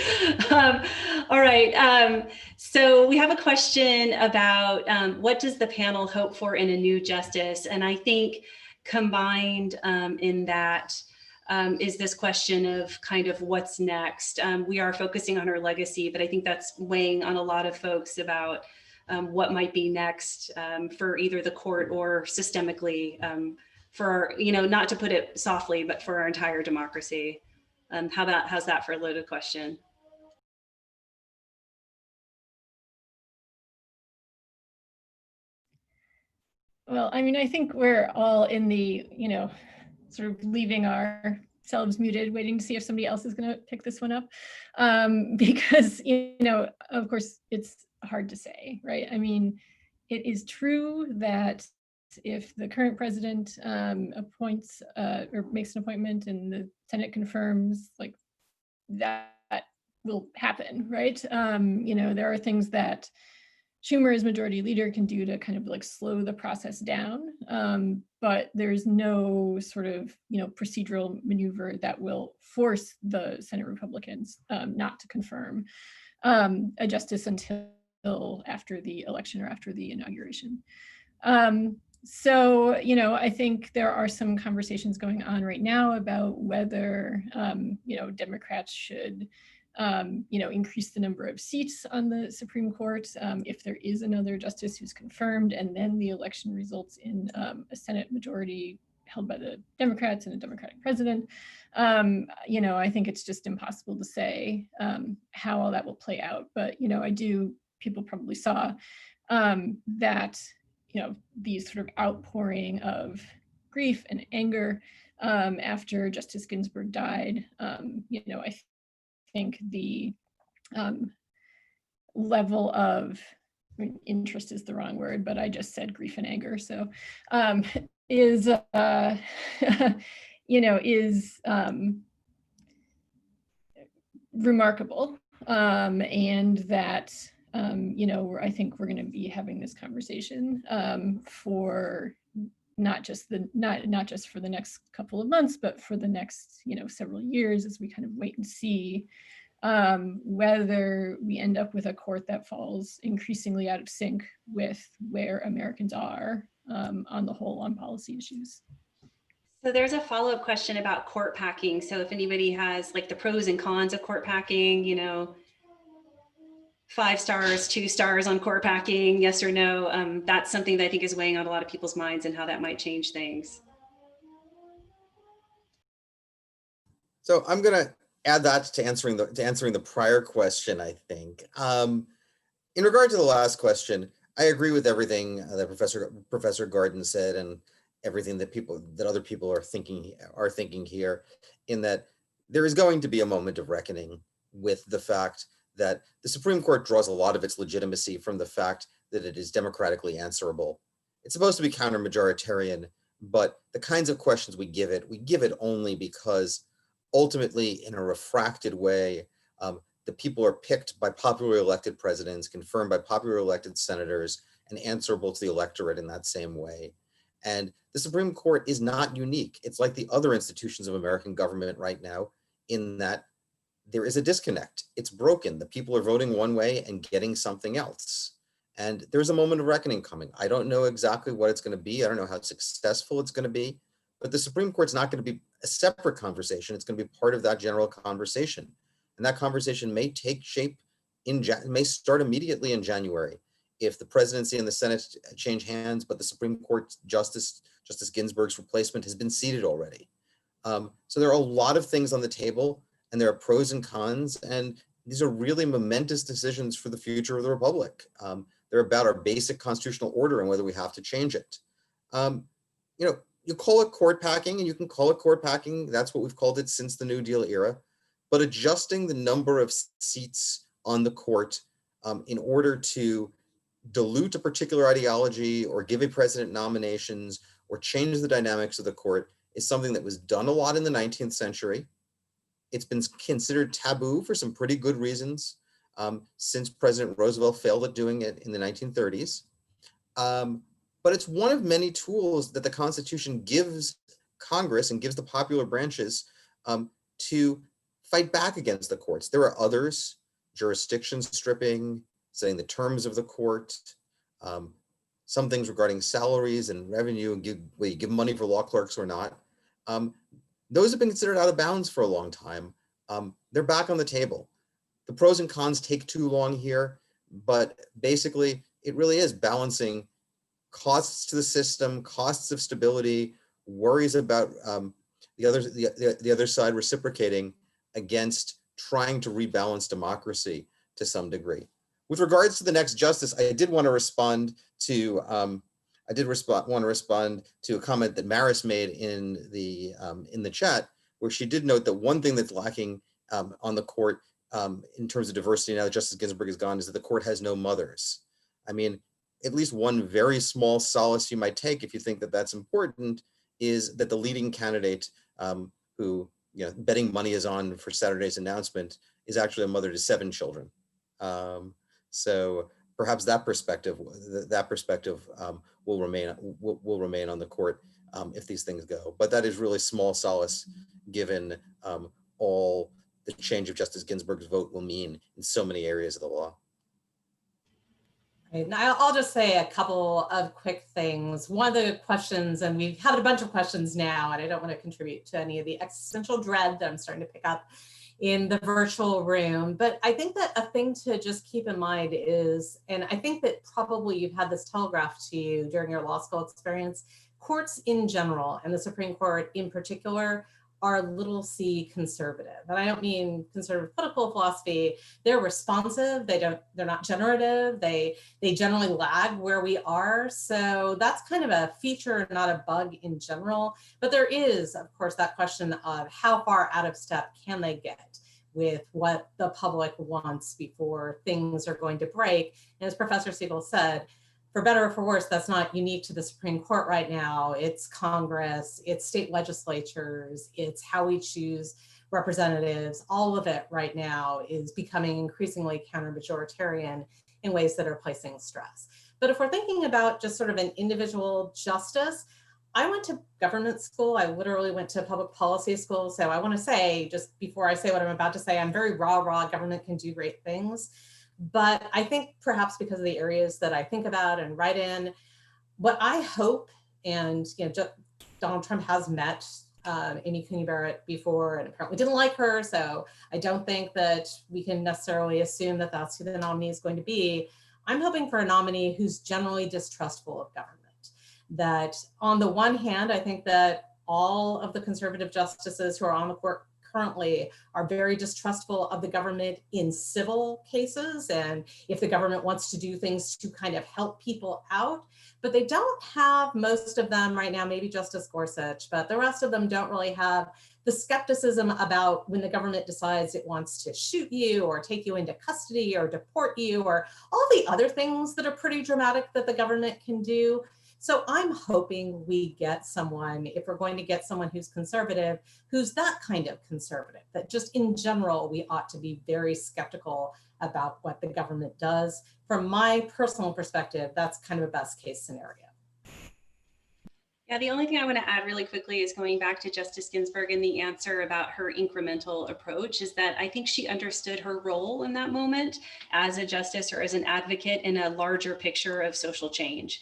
All right, so we have a question about what does the panel hope for in a new justice? And I think combined in that is this question of kind of what's next. We are focusing on her legacy, but I think that's weighing on a lot of folks about what might be next for either the court or systemically for, not to put it softly, but for our entire democracy. How's that for a loaded question? Well, I mean, I think we're all in the, sort of leaving ourselves muted, waiting to see if somebody else is going to pick this one up. Because, of course, it's hard to say, right? I mean, it is true that if the current president appoints or makes an appointment and the Senate confirms, like, that will happen, right? There are things that Schumer as majority leader can do to kind of like slow the process down, but there's no sort of procedural maneuver that will force the Senate Republicans not to confirm a justice until after the election or after the inauguration. So, I think there are some conversations going on right now about whether, Democrats should increase the number of seats on the Supreme Court if there is another justice who's confirmed, and then the election results in a Senate majority held by the Democrats and a Democratic president. I think it's just impossible to say how all that will play out. But, people probably saw that, these sort of outpouring of grief and anger after Justice Ginsburg died, I think the level of, interest is the wrong word, but I just said grief and anger. So is remarkable, and that I think we're going to be having this conversation for not just for the next couple of months, but for the next several years, as we kind of wait and see whether we end up with a court that falls increasingly out of sync with where Americans are on the whole on policy issues. So there's a follow-up question about court packing. So if anybody has like the pros and cons of court packing, 5 stars, 2 stars on court packing, yes or no, that's something that I think is weighing on a lot of people's minds and how that might change things. So I'm going to add that to answering the prior question, I think. In regard to the last question, I agree with everything that Professor Garden said, and everything that other people are thinking here, in that there is going to be a moment of reckoning with the fact that the Supreme Court draws a lot of its legitimacy from the fact that it is democratically answerable. It's supposed to be counter-majoritarian, but the kinds of questions we give it only because ultimately, in a refracted way, the people are picked by popularly elected presidents, confirmed by popularly elected senators, and answerable to the electorate in that same way. And the Supreme Court is not unique. It's like the other institutions of American government right now, in that there is a disconnect. It's broken. The people are voting one way and getting something else. And there's a moment of reckoning coming. I don't know exactly what it's going to be. I don't know how successful it's going to be, but the Supreme Court's not going to be a separate conversation. It's going to be part of that general conversation. And that conversation may take shape may start immediately in January if the presidency and the Senate change hands, but the Supreme Court Justice Ginsburg's replacement has been seated already. So there are a lot of things on the table, and there are pros and cons, and these are really momentous decisions for the future of the Republic. They're about our basic constitutional order and whether we have to change it. You call it court packing, and you can call it court packing. That's what we've called it since the New Deal era. But adjusting the number of seats on the court in order to dilute a particular ideology or give a president nominations or change the dynamics of the court is something that was done a lot in the 19th century. It's been considered taboo for some pretty good reasons since President Roosevelt failed at doing it in the 1930s. But it's one of many tools that the Constitution gives Congress and gives the popular branches to fight back against the courts. There are others: jurisdiction stripping, setting the terms of the court, some things regarding salaries and revenue, and you give money for law clerks or not. Those have been considered out of bounds for a long time. They're back on the table. The pros and cons take too long here, but basically it really is balancing costs to the system, costs of stability, worries about the other side reciprocating against trying to rebalance democracy to some degree. With regards to the next justice, I did want to respond to a comment that Maris made in the chat, where she did note that one thing that's lacking on the court in terms of diversity now that Justice Ginsburg is gone is that the court has no mothers. I mean, at least one very small solace you might take, if you think that that's important, is that the leading candidate who betting money is on for Saturday's announcement is actually a mother to 7 children. So perhaps that perspective will remain on the court if these things go. But that is really small solace given all the change of Justice Ginsburg's vote will mean in so many areas of the law. Right. And I'll just say a couple of quick things. One of the questions, and we've had a bunch of questions now, and I don't want to contribute to any of the existential dread that I'm starting to pick up in the virtual room, but I think that a thing to just keep in mind is, and I think that probably you've had this telegraphed to you during your law school experience, courts in general, and the Supreme Court in particular, are little c conservative. And I don't mean conservative political philosophy. They're responsive. They're not generative. They generally lag where we are. So that's kind of a feature, not a bug in general. But there is, of course, that question of how far out of step can they get with what the public wants before things are going to break. And as Professor Siegel said, for better or for worse, that's not unique to the Supreme Court right now. It's Congress, it's state legislatures, it's how we choose representatives. All of it right now is becoming increasingly counter-majoritarian in ways that are placing stress. But if we're thinking about just sort of an individual justice, I went to government school. I literally went to public policy school. So I want to say, just before I say what I'm about to say, I'm very raw, government can do great things. But I think perhaps because of the areas that I think about and write in, what I hope, and Donald Trump has met Amy Coney Barrett before and apparently didn't like her, so I don't think that we can necessarily assume that that's who the nominee is going to be. I'm hoping for a nominee who's generally distrustful of government. That on the one hand, I think that all of the conservative justices who are on the court currently are very distrustful of the government in civil cases, and if the government wants to do things to kind of help people out, but they don't have, most of them right now, maybe Justice Gorsuch, but the rest of them don't really have the skepticism about when the government decides it wants to shoot you or take you into custody or deport you or all the other things that are pretty dramatic that the government can do. So I'm hoping we get someone, if we're going to get someone who's conservative, who's that kind of conservative, that just in general, we ought to be very skeptical about what the government does. From my personal perspective, that's kind of a best case scenario. Yeah, the only thing I want to add really quickly is going back to Justice Ginsburg and the answer about her incremental approach is that I think she understood her role in that moment as a justice or as an advocate in a larger picture of social change.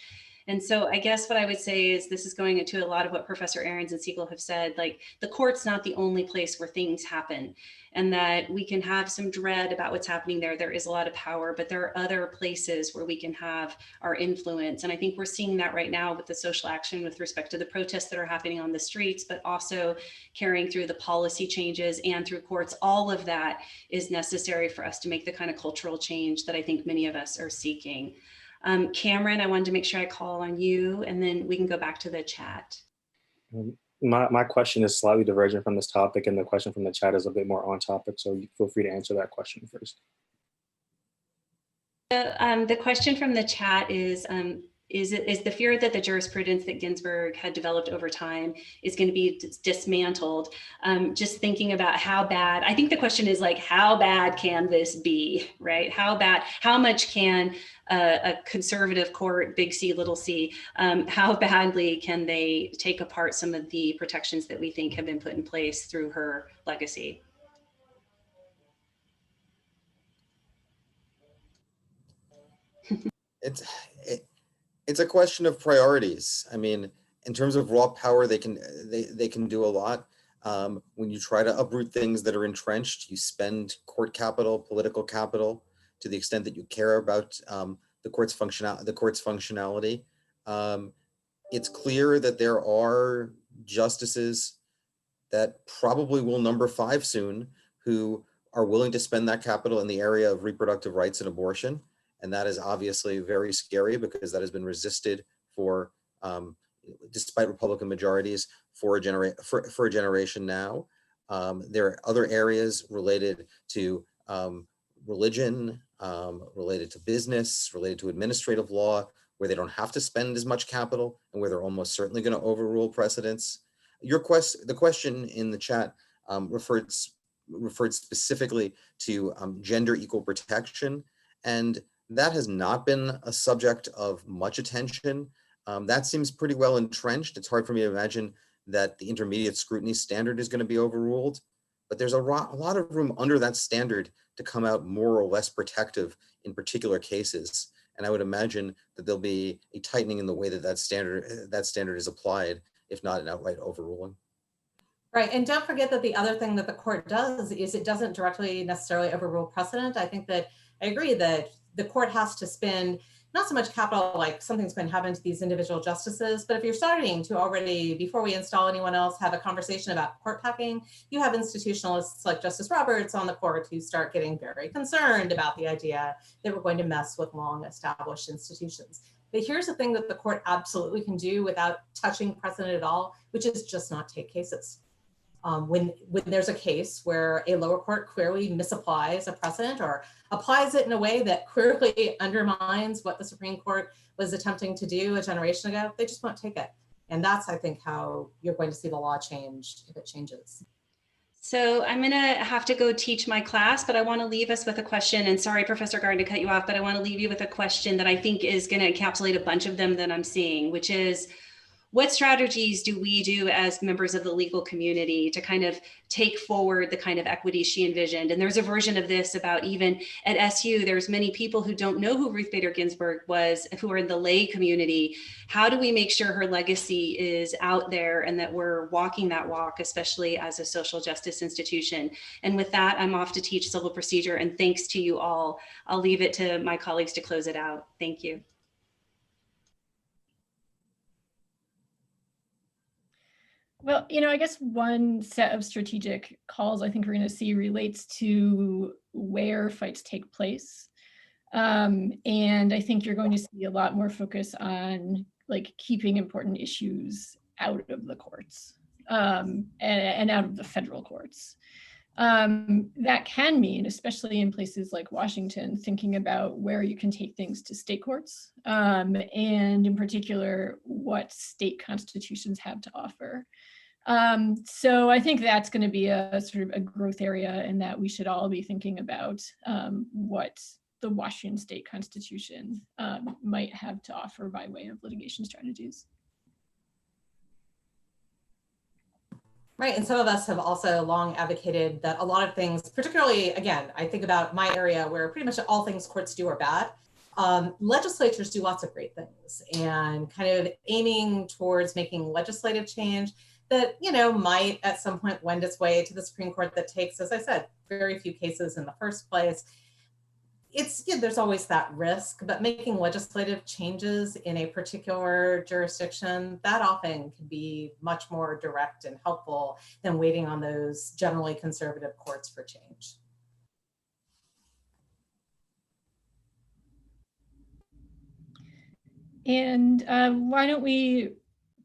And so I guess what I would say is this is going into a lot of what Professor Ahrens and Siegel have said, like the court's not the only place where things happen and that we can have some dread about what's happening there. There is a lot of power, but there are other places where we can have our influence. And I think we're seeing that right now with the social action with respect to the protests that are happening on the streets, but also carrying through the policy changes and through courts. All of that is necessary for us to make the kind of cultural change that I think many of us are seeking. Cameron, I wanted to make sure I call on you and then we can go back to the chat. My question is slightly divergent from this topic and the question from the chat is a bit more on topic. So you feel free to answer that question first. The question from the chat is the fear that the jurisprudence that Ginsburg had developed over time is going to be dismantled. Just thinking about how bad, I think the question is like, how bad can this be, right? How much can a conservative court, big C, little c, how badly can they take apart some of the protections that we think have been put in place through her legacy? It's a question of priorities. I mean, in terms of raw power, they can do a lot. When you try to uproot things that are entrenched, you spend court capital, political capital, to the extent that you care about the court's functionality. It's clear that there are justices that probably will number 5 soon who are willing to spend that capital in the area of reproductive rights and abortion. And that is obviously very scary because that has been resisted for, despite Republican majorities, for a generation now. There are other areas related to religion, related to business, related to administrative law, where they don't have to spend as much capital and where they're almost certainly going to overrule precedents. The question in the chat referred specifically to gender equal protection, and that has not been a subject of much attention. That seems pretty well entrenched. It's hard for me to imagine that the intermediate scrutiny standard is going to be overruled, but there's a lot of room under that standard to come out more or less protective in particular cases. And I would imagine that there'll be a tightening in the way that standard is applied, if not an outright overruling. Right, and don't forget that the other thing that the court does is it doesn't directly necessarily overrule precedent. I think that I agree that the court has to spend not so much capital like something's going to happen to these individual justices, but if you're starting to already, before we install anyone else, have a conversation about court packing, you have institutionalists like Justice Roberts on the court who start getting very concerned about the idea that we're going to mess with long established institutions. But here's the thing that the court absolutely can do without touching precedent at all, which is just not take cases. When there's a case where a lower court clearly misapplies a precedent or applies it in a way that clearly undermines what the Supreme Court was attempting to do a generation ago, they just won't take it. And that's, I think, how you're going to see the law change if it changes. So I'm going to have to go teach my class, but I want to leave us with a question. And sorry, Professor Gardner, to cut you off, but I want to leave you with a question that I think is going to encapsulate a bunch of them that I'm seeing, which is, what strategies do we do as members of the legal community to kind of take forward the kind of equity she envisioned? And there's a version of this about even at SU, there's many people who don't know who Ruth Bader Ginsburg was, who are in the lay community. How do we make sure her legacy is out there and that we're walking that walk, especially as a social justice institution? And with that, I'm off to teach civil procedure, and thanks to you all. I'll leave it to my colleagues to close it out. Thank you. Well, I guess one set of strategic calls I think we're going to see relates to where fights take place. And I think you're going to see a lot more focus on like keeping important issues out of the courts and out of the federal courts. That can mean, especially in places like Washington, thinking about where you can take things to state courts, and in particular, what state constitutions have to offer. So I think that's going to be a sort of a growth area, and that we should all be thinking about what the Washington state constitution might have to offer by way of litigation strategies. Right, and some of us have also long advocated that a lot of things, particularly, again, I think about my area where pretty much all things courts do are bad. Legislatures do lots of great things, and kind of aiming towards making legislative change that, might at some point wend its way to the Supreme Court that takes, as I said, very few cases in the first place. There's always that risk, but making legislative changes in a particular jurisdiction, that often can be much more direct and helpful than waiting on those generally conservative courts for change. And why don't we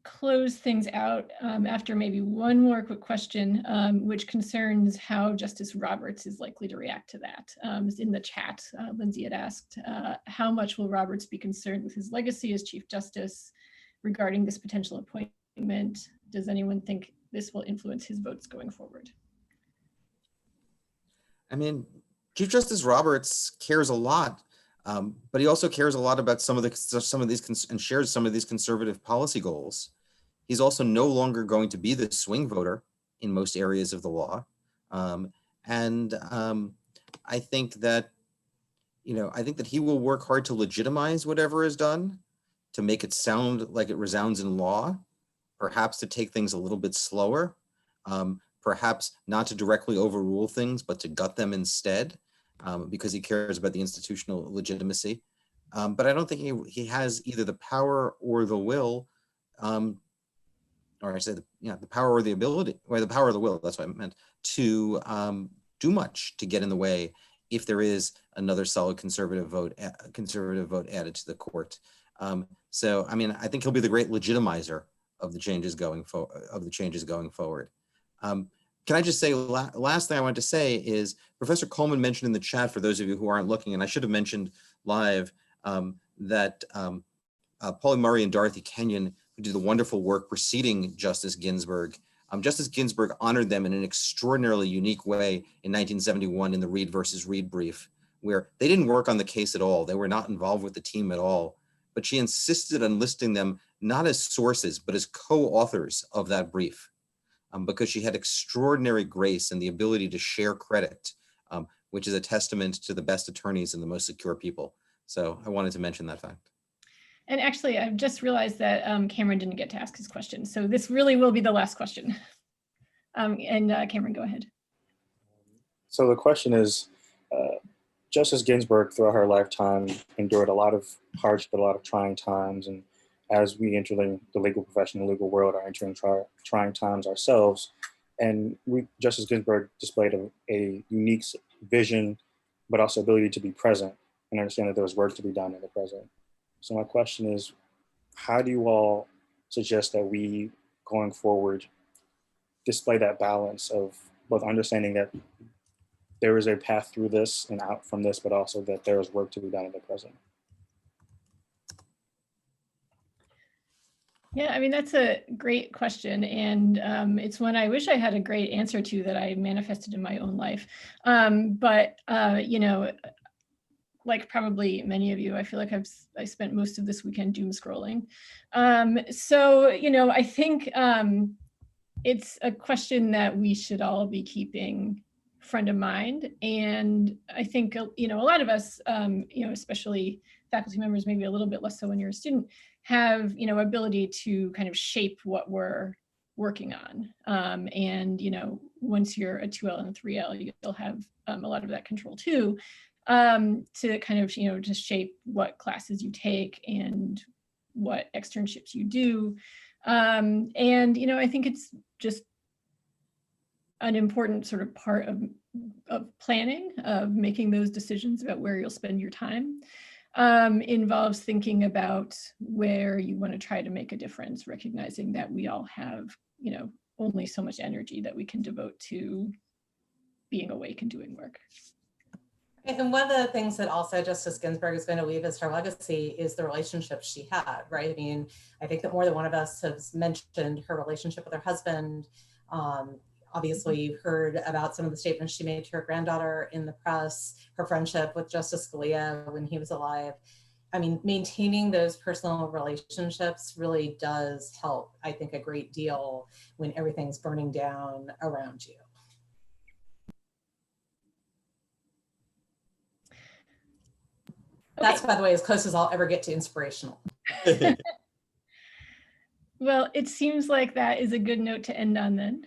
close things out after maybe one more quick question, which concerns how Justice Roberts is likely to react to that. In the chat, Lindsay had asked, how much will Roberts be concerned with his legacy as Chief Justice regarding this potential appointment? Does anyone think this will influence his votes going forward? I mean, Chief Justice Roberts cares a lot, but he also cares a lot about some of these and shares some of these conservative policy goals. He's also no longer going to be the swing voter in most areas of the law, and I think that he will work hard to legitimize whatever is done, to make it sound like it resounds in law, perhaps to take things a little bit slower, perhaps not to directly overrule things, but to gut them instead, because he cares about the institutional legitimacy. But I don't think he has either the power or the will, or I said, the power or the ability, or the power or the will, that's what I meant, to do much to get in the way if there is another solid conservative vote added to the court. So, I mean, I think he'll be the great legitimizer of the changes going forward. Can I just say, last thing I want to say is, Professor Coleman mentioned in the chat, for those of you who aren't looking, and I should have mentioned live, that Pauli Murray and Dorothy Kenyon, who did the wonderful work preceding Justice Ginsburg, Justice Ginsburg honored them in an extraordinarily unique way in 1971 in the Reed versus Reed brief, where they didn't work on the case at all. They were not involved with the team at all, but she insisted on listing them not as sources, but as co-authors of that brief. Because she had extraordinary grace and the ability to share credit, which is a testament to the best attorneys and the most secure people. So I wanted to mention that fact. And actually, I've just realized that Cameron didn't get to ask his question. So this really will be the last question. Cameron, go ahead. So the question is, Justice Ginsburg throughout her lifetime endured a lot of hardship, a lot of trying times, and as we enter the legal profession, the legal world, are entering trying times ourselves. And Justice Ginsburg displayed a unique vision, but also ability to be present and understand that there was work to be done in the present. So my question is, how do you all suggest that we, going forward, display that balance of both understanding that there is a path through this and out from this, but also that there is work to be done in the present? Yeah, I mean, that's a great question. And it's one I wish I had a great answer to that I manifested in my own life. But like probably many of you, I feel like I spent most of this weekend doom scrolling. So, I think it's a question that we should all be keeping front of mind. And I think, a lot of us, especially faculty members, maybe a little bit less so when you're a student, have, ability to kind of shape what we're working on. And, once you're a 2L and a 3L, you'll have a lot of that control too, to kind of, to shape what classes you take and what externships you do. And, you know, I think it's just an important sort of part of planning, of making those decisions about where you'll spend your time. Involves thinking about where you want to try to make a difference, recognizing that we all have, you know, only so much energy that we can devote to being awake and doing work. And one of the things that also Justice Ginsburg is going to leave as her legacy is the relationship she had, right? I mean, I think that more than one of us has mentioned her relationship with her husband. Obviously, you've heard about some of the statements she made to her granddaughter in the press, her friendship with Justice Scalia when he was alive. I mean, maintaining those personal relationships really does help, I think, a great deal when everything's burning down around you. That's, by the way, as close as I'll ever get to inspirational. Well, it seems like that is a good note to end on then.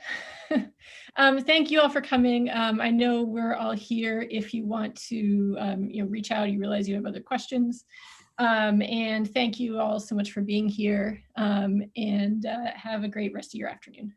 Thank you all for coming. I know we're all here if you want to you know, reach out, you realize you have other questions. And thank you all so much for being here, and have a great rest of your afternoon.